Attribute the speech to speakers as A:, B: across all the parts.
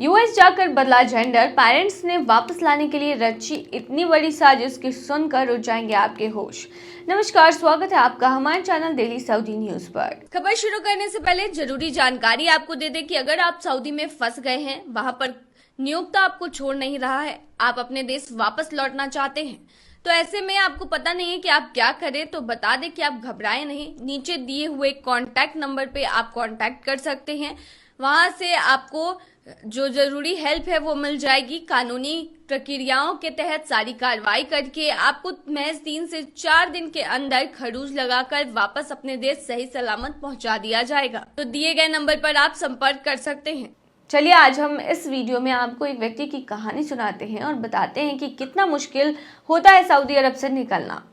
A: US जाकर बदला gender, parents ने वापस लाने के लिए रची इतनी बड़ी साजिश कि सुनकर उड़ जाएंगे आपके होश। नमस्कार, स्वागत है आपका हमारे चैनल डेली सऊदी न्यूज पर। खबर शुरू करने से पहले जरूरी जानकारी आपको दे दें कि अगर आप सऊदी में फंस गए हैं, वहां पर नियोक्ता आपको छोड़ नहीं रहा है, आप अपने देश वापस लौटना चाहते हैं, तो ऐसे में आपको पता नहीं है कि आप क्या करें, तो बता दें कि आप घबराएं नहीं। नीचे दिए हुए कॉन्टैक्ट नंबर पे आप कॉन्टैक्ट कर सकते हैं। वहां से आपको जो जरूरी हेल्प है वो मिल जाएगी। कानूनी प्रक्रियाओं के तहत सारी कार्रवाई करके आपको महज 3 से 4 दिन के अंदर खरूज लगाकर वापस अपने देश सही सलामत पहुंचा दिया जाएगा। तो दिए गए नंबर पर आप संपर्क कर सकते हैं। चलिए आज हम इस वीडियो में आपको एक व्यक्ति की कहानी सुनाते हैं और बताते हैं कि कितना मुश्किल होता है सऊदी अरब से निकलना।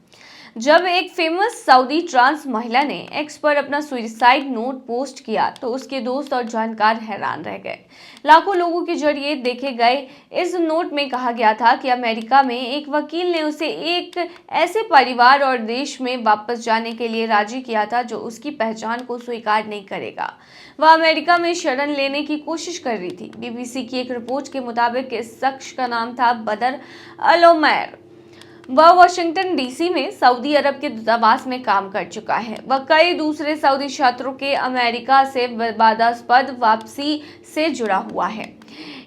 A: जब एक फेमस सऊदी ट्रांस महिला ने एक्स पर अपना सुसाइड नोट पोस्ट किया तो उसके दोस्त और जानकार हैरान रह गए। लाखों लोगों के जरिए देखे गए इस नोट में कहा गया था कि अमेरिका में एक वकील ने उसे एक ऐसे परिवार और देश में वापस जाने के लिए राजी किया था जो उसकी पहचान को स्वीकार नहीं करेगा। वह अमेरिका में शरण लेने की कोशिश कर रही थी। बीबीसी की एक रिपोर्ट के मुताबिक इस शख्स का नाम था बदर अल उमैर। वह वाशिंगटन डीसी में सऊदी अरब के दूतावास में काम कर चुका है। वह कई दूसरे सऊदी छात्रों के अमेरिका से विवादास्पद वापसी से जुड़ा हुआ है।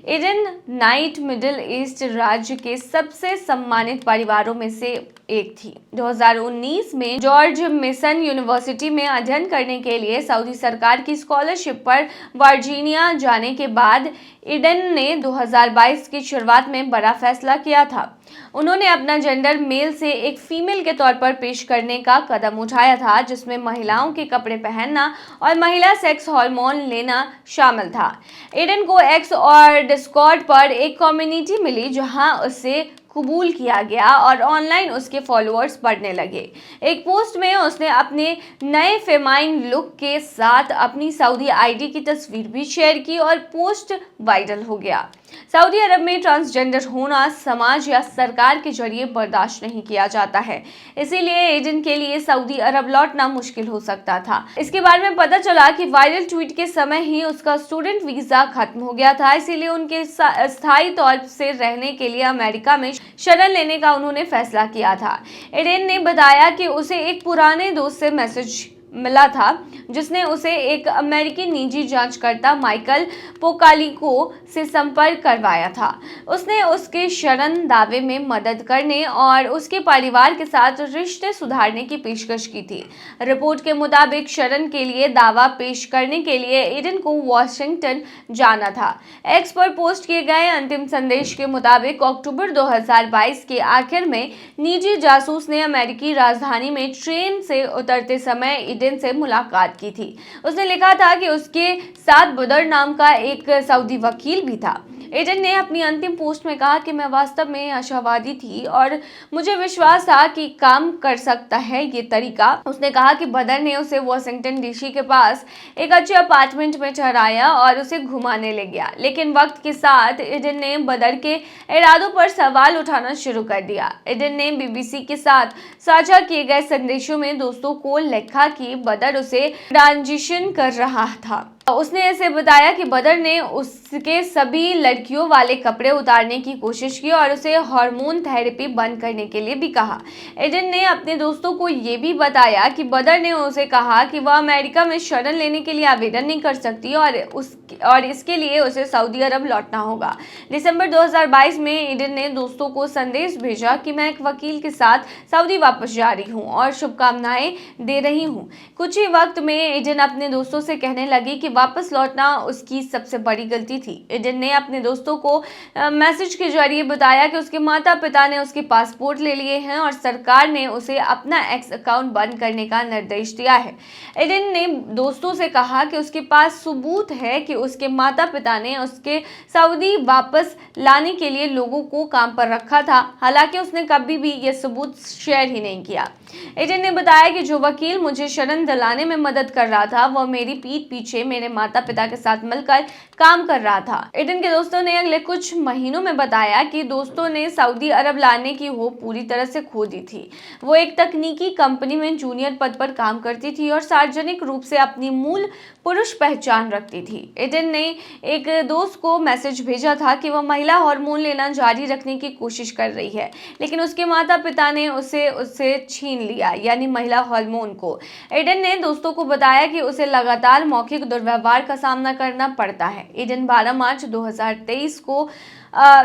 A: एडन नाइट मिडिल ईस्ट राज्य के सबसे सम्मानित परिवारों में से एक थी। 2019 में जॉर्ज मेसन यूनिवर्सिटी में अध्ययन करने के लिए सऊदी सरकार की स्कॉलरशिप पर वर्जीनिया जाने के बाद एडन ने 2022 की शुरुआत में बड़ा फैसला किया था। उन्होंने अपना जेंडर मेल से एक फीमेल के तौर पर पेश करने का कदम उठाया था, जिसमें महिलाओं के कपड़े पहनना और महिला सेक्स हार्मोन लेना शामिल था। एडन को एक्स और डिस्कॉर्ड पर एक कम्युनिटी मिली जहां उसे कबूल किया गया और ऑनलाइन उसके फॉलोअर्स बढ़ने लगे। एक पोस्ट में उसने अपने नए फेमाइन लुक के साथ अपनी सऊदी आईडी की तस्वीर भी शेयर की और पोस्ट वायरल हो गया। सऊदी अरब में ट्रांसजेंडर होना समाज या सरकार के जरिए बर्दाश्त नहीं किया जाता है, इसीलिए एडन के लिए सऊदी अरब लौटना मुश्किल हो सकता था। इसके बारे में पता चला कि वायरल ट्वीट के समय ही उसका स्टूडेंट वीजा खत्म हो गया था, इसीलिए उनके स्थायी तौर से रहने के लिए अमेरिका में शरण लेने का उन्होंने फैसला किया था। एडन ने बताया कि उसे एक पुराने दोस्त से मैसेज मिला था जिसने उसे एक अमेरिकी निजी जांचकर्ता माइकल पोकालिको से संपर्क करवाया था। उसने उसके शरण दावे में मदद करने और उसके परिवार के साथ रिश्ते सुधारने की पेशकश की थी। रिपोर्ट के मुताबिक शरण के लिए दावा पेश करने के लिए एडन को वाशिंगटन जाना था। एक्स पर पोस्ट किए गए अंतिम संदेश के मुताबिक अक्टूबर 2022 के आखिर में निजी जासूस ने अमेरिकी राजधानी में ट्रेन से उतरते समय एडन से मुलाकात की थी। उसने लिखा था कि उसके साथ बदर नाम का एक सऊदी वकील भी था। एडन ने अपनी अंतिम पोस्ट में कहा कि मैं वास्तव में आशावादी थी और मुझे विश्वास था कि काम कर सकता है ये तरीका। उसने कहा कि बदर ने उसे वाशिंगटन डीसी के पास एक अच्छे अपार्टमेंट में ठहराया और उसे घुमाने ले गया, लेकिन वक्त के साथ एडन ने बदर के इरादों पर सवाल उठाना शुरू कर दिया। एडन ने बीबीसी के साथ साझा किए गए संदेशों में दोस्तों को लिखा कि बदर उसे ट्रांजिशन कर रहा था। उसने ऐसे बताया कि बदर ने उसके सभी लड़कियों वाले कपड़े उतारने की कोशिश की और उसे हार्मोन थेरेपी बंद करने के लिए भी कहा। एडन ने अपने दोस्तों को ये भी बताया कि बदर ने उसे कहा कि वह अमेरिका में शरण लेने के लिए आवेदन नहीं कर सकती और इसके लिए उसे सऊदी अरब लौटना होगा। दिसंबर 2022 में एडन ने दोस्तों को संदेश भेजा कि मैं एक वकील के साथ सऊदी वापस जा रही हूँ और शुभकामनाएं दे रही हूँ। कुछ ही वक्त में एडन अपने दोस्तों से कहने लगी कि वापस लौटना उसकी सबसे बड़ी गलती थी। एडन ने अपने दोस्तों को मैसेज के जरिए बताया कि उसके माता पिता ने उसके पासपोर्ट ले लिए हैं और सरकार ने उसे अपना एक्स अकाउंट बंद करने का निर्देश दिया है। एडन ने दोस्तों से कहा कि उसके पास सबूत है कि उसके माता पिता ने उसके सऊदी वापस लाने के लिए लोगों को काम पर रखा था, हालांकि उसने कभी भी यह सबूत शेयर ही नहीं किया। एडन ने बताया कि जो वकील मुझे शरण दिलाने में मदद कर रहा था वह मेरी पीठ पीछे मेरे मेरे माता पिता के साथ मिलकर काम कर रहा था। ईडन के दोस्तों ने अगले कुछ महीनों में बताया कि दोस्तों ने सऊदी अरब लाने की होप पूरी तरह से खो दी थी। वो एक तकनीकी कंपनी में जूनियर पद पर काम करती थी और सार्वजनिक रूप से अपनी मूल पुरुष पहचान रखती थी। ईडन ने एक दोस्त को मैसेज भेजा था कि वह महिला हार्मोन लेना जारी रखने की कोशिश कर रही है, लेकिन उसके माता पिता ने उससे छीन लिया, यानी महिला हार्मोन को। ईडन ने दोस्तों को बताया कि उसे लगातार मौखिक दुर्व्यवहार का सामना करना पड़ता है। ईडन 12 मार्च 2023 को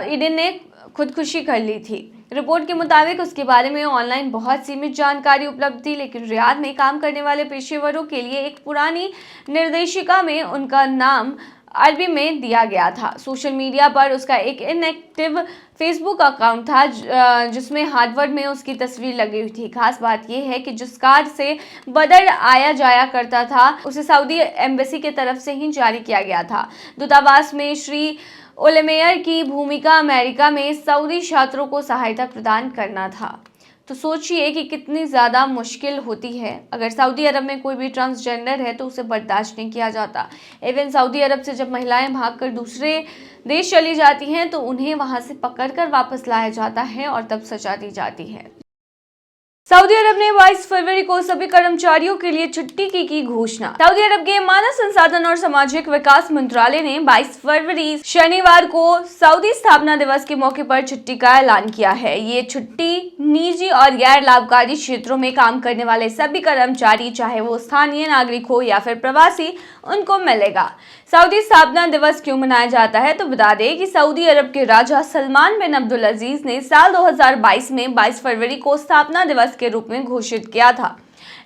A: ईडन ने खुदकुशी कर ली थी। रिपोर्ट के मुताबिक उसके बारे में ऑनलाइन बहुत सीमित जानकारी उपलब्ध थी, लेकिन रियाद में काम करने वाले पेशेवरों के लिए एक पुरानी निर्देशिका में उनका नाम अरबी में दिया गया था। सोशल मीडिया पर उसका एक इनएक्टिव फेसबुक अकाउंट था जिसमें हार्वर्ड में उसकी तस्वीर लगी हुई थी। खास बात यह है कि जिस कार से बदर आया जाया करता था उसे सऊदी एम्बेसी की तरफ से ही जारी किया गया था। दूतावास में श्री ओलेमेयर की भूमिका अमेरिका में सऊदी छात्रों को सहायता प्रदान करना था। तो सोचिए कि कितनी ज़्यादा मुश्किल होती है। अगर सऊदी अरब में कोई भी ट्रांसजेंडर है तो उसे बर्दाश्त नहीं किया जाता। इवन सऊदी अरब से जब महिलाएं भागकर दूसरे देश चली जाती हैं तो उन्हें वहां से पकड़कर वापस लाया जाता है और तब सजा दी जाती है। सऊदी अरब ने 22 फरवरी को सभी कर्मचारियों के लिए छुट्टी की घोषणा। सऊदी अरब के मानव संसाधन और सामाजिक विकास मंत्रालय ने 22 फरवरी शनिवार को सऊदी स्थापना दिवस के मौके पर छुट्टी का ऐलान किया है। ये छुट्टी निजी और गैर लाभकारी क्षेत्रों में काम करने वाले सभी कर्मचारी, चाहे वो स्थानीय नागरिक हो या फिर प्रवासी, उनको मिलेगा। सऊदी स्थापना दिवस क्यों मनाया जाता है, तो बता दें कि सऊदी अरब के राजा सलमान बिन अब्दुल अजीज ने साल 2022 में 22 फरवरी को स्थापना दिवस के रूप में घोषित किया था।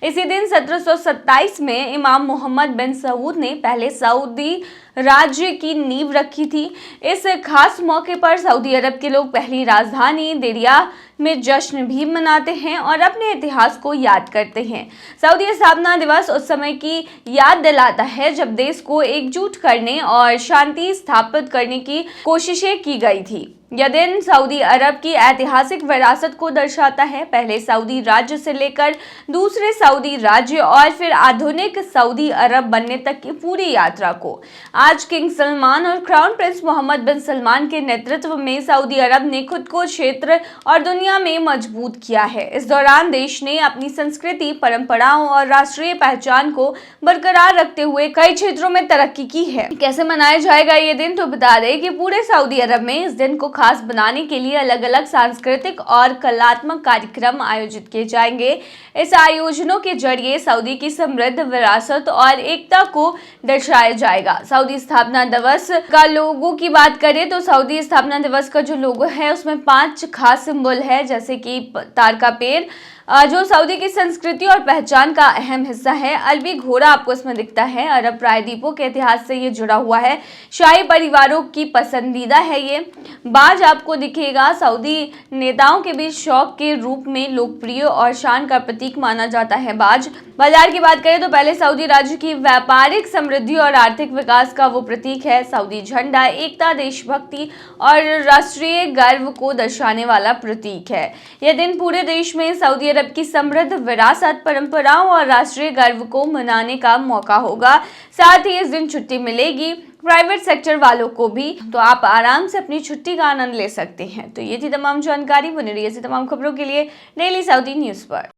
A: इसी दिन 1727 में इमाम मोहम्मद बिन सऊद ने पहले सऊदी राज्य की नींव रखी थी। इस खास मौके पर सऊदी अरब के लोग पहली राजधानी दिरिया में जश्न भी मनाते हैं और अपने इतिहास को याद करते हैं। सऊदी स्थापना दिवस उस समय की याद दिलाता है जब देश को एकजुट करने और शांति स्थापित करने की कोशिशें की गई थी। यह दिन सऊदी अरब की ऐतिहासिक विरासत को दर्शाता है। पहले सऊदी राज्य से लेकर दूसरे सऊदी राज्य और फिर आधुनिक सऊदी अरब बनने तक की पूरी यात्रा को आज किंग सलमान और क्राउन प्रिंस मोहम्मद बिन सलमान के नेतृत्व में सऊदी अरब ने खुद को क्षेत्र और दुनिया में मजबूत किया है। इस दौरान देश ने अपनी संस्कृति, परंपराओं और राष्ट्रीय पहचान को बरकरार रखते हुए कई क्षेत्रों में तरक्की की है। कैसे मनाया जाएगा ये दिन, तो बता दें कि पूरे सऊदी अरब में इस दिन को खास बनाने के लिए अलग अलग सांस्कृतिक और कलात्मक कार्यक्रम आयोजित किए जाएंगे। इस आयोजनों के जरिए सऊदी की समृद्ध विरासत और एकता को दर्शाया जाएगा। सऊदी स्थापना दिवस का लोगो की बात करें तो सऊदी स्थापना दिवस का जो लोगो है उसमें 5 खास सिंबल है, जैसे कि तार का पेड़ जो सऊदी की संस्कृति और पहचान का अहम हिस्सा है। अरबी घोड़ा आपको इसमें दिखता है। अरब प्रायद्वीपों के इतिहास से ये जुड़ा हुआ है। शाही परिवारों की पसंदीदा है। ये बाज आपको दिखेगा। सऊदी नेताओं के बीच शौक के रूप में लोकप्रिय और शान का प्रतीक माना जाता है। बाज बाजार की बात करें तो पहले सऊदी राज्य की व्यापारिक समृद्धि और आर्थिक विकास का वो प्रतीक है। सऊदी झंडा एकता, देशभक्ति और राष्ट्रीय गर्व को दर्शाने वाला प्रतीक है। यह दिन पूरे देश में सऊदी अरब की समृद्ध विरासत, परंपराओं और राष्ट्रीय गर्व को मनाने का मौका होगा। साथ ही इस दिन छुट्टी मिलेगी प्राइवेट सेक्टर वालों को भी, तो आप आराम से अपनी छुट्टी का आनंद ले सकते हैं। तो ये थी तमाम जानकारी। बने रहिए ऐसी तमाम खबरों के लिए डेली सऊदी न्यूज़ पर।